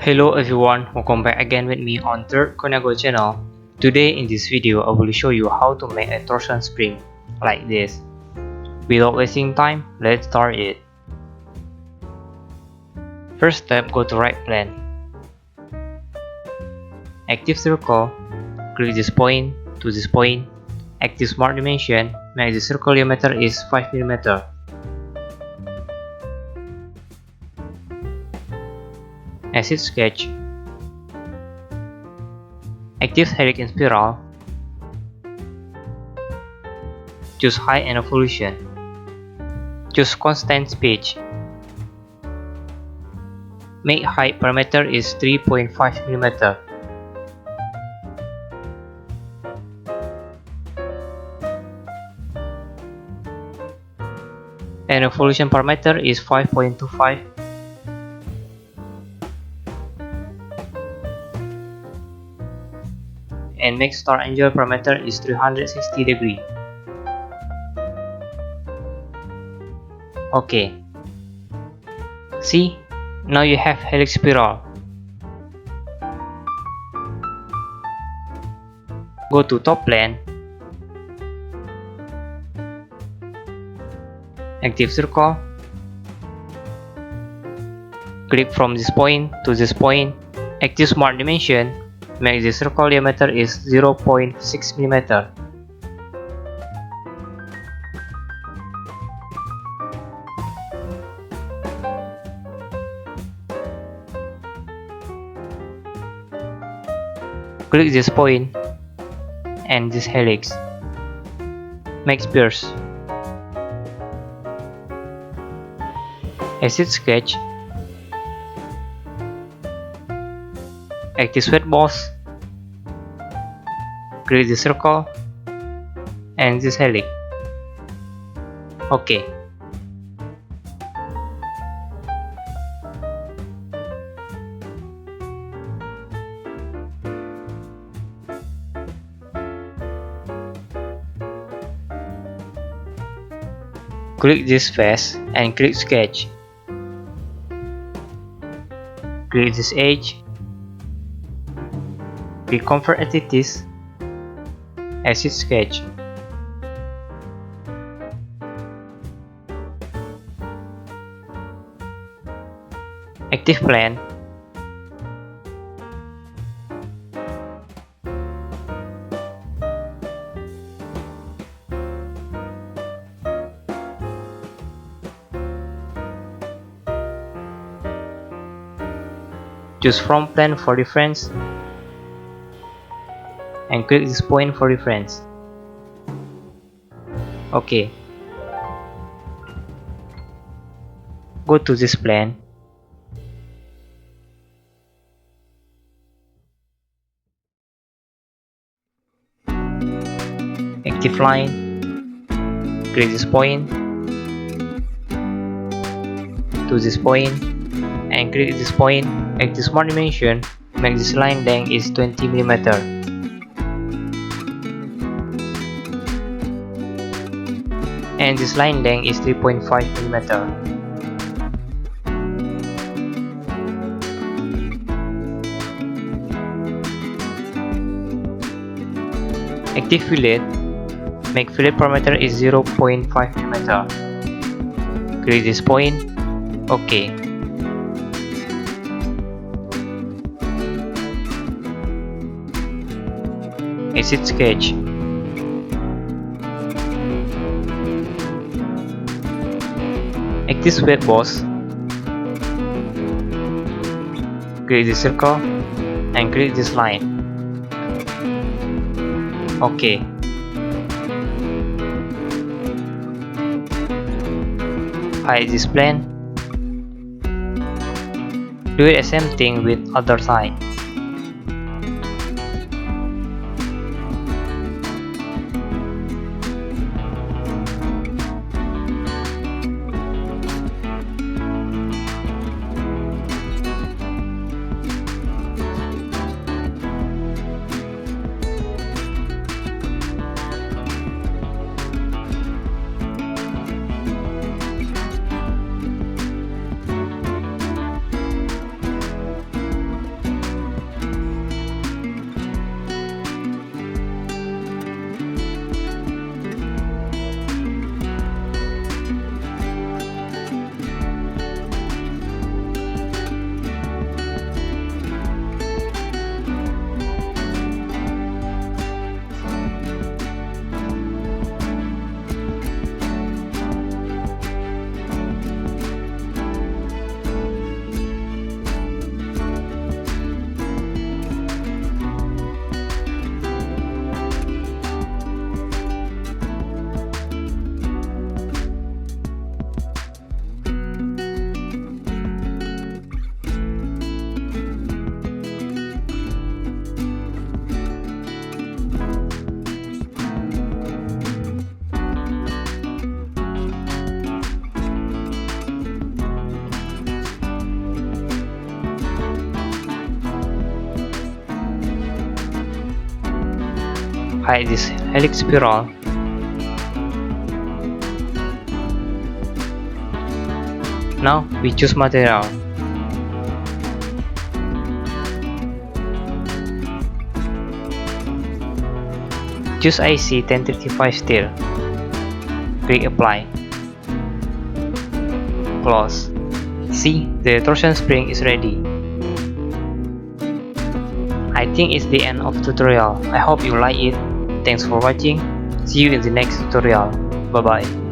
Hello everyone, welcome back again with me on third Koniago channel. Today in this video I will show you how to make a torsion spring like this. Without wasting time, let's start it. First step, go to right plane. Active circle, click this point to this point. Active smart dimension, make the circle diameter is 5 mm. Exit sketch. Active helix and spiral. Choose height and evolution. Choose constant speed. Make height parameter is 3.5 mm. And evolution parameter is 5.25. And make start angle parameter is 360 degree. Okay. See, now you have helix spiral. Go to top plane. Active circle. Click from this point to this point. Active smart dimension. Make the circle diameter is 0.6 mm. Click this point and this helix. Make spheres. Exit sketch. Active sweat boss. Click the circle and this helix. Okay. Click this face and click sketch. Click this edge. Click convert entities. Exit sketch. Active plane. Choose from plane for reference and click this point for reference. Okay. Go to this plane. Active line. Click this point to this point and click this point. Active smart dimension. Make this line length is 20 mm. And this line length is 3.5 mm. Active fillet. Make fillet parameter is 0.5 mm. Click this point. Okay. Exit sketch. Active sweat boss. Click the circle and click this line. Okay. Hide this plane. Do the same thing with other side. hide this helix spiral. Now we choose material. Choose IC 1035 steel. Click apply. Close. See, the torsion spring is ready. I think it's the end of tutorial. I hope you like it. Thanks for watching. See you in the next tutorial. Bye bye.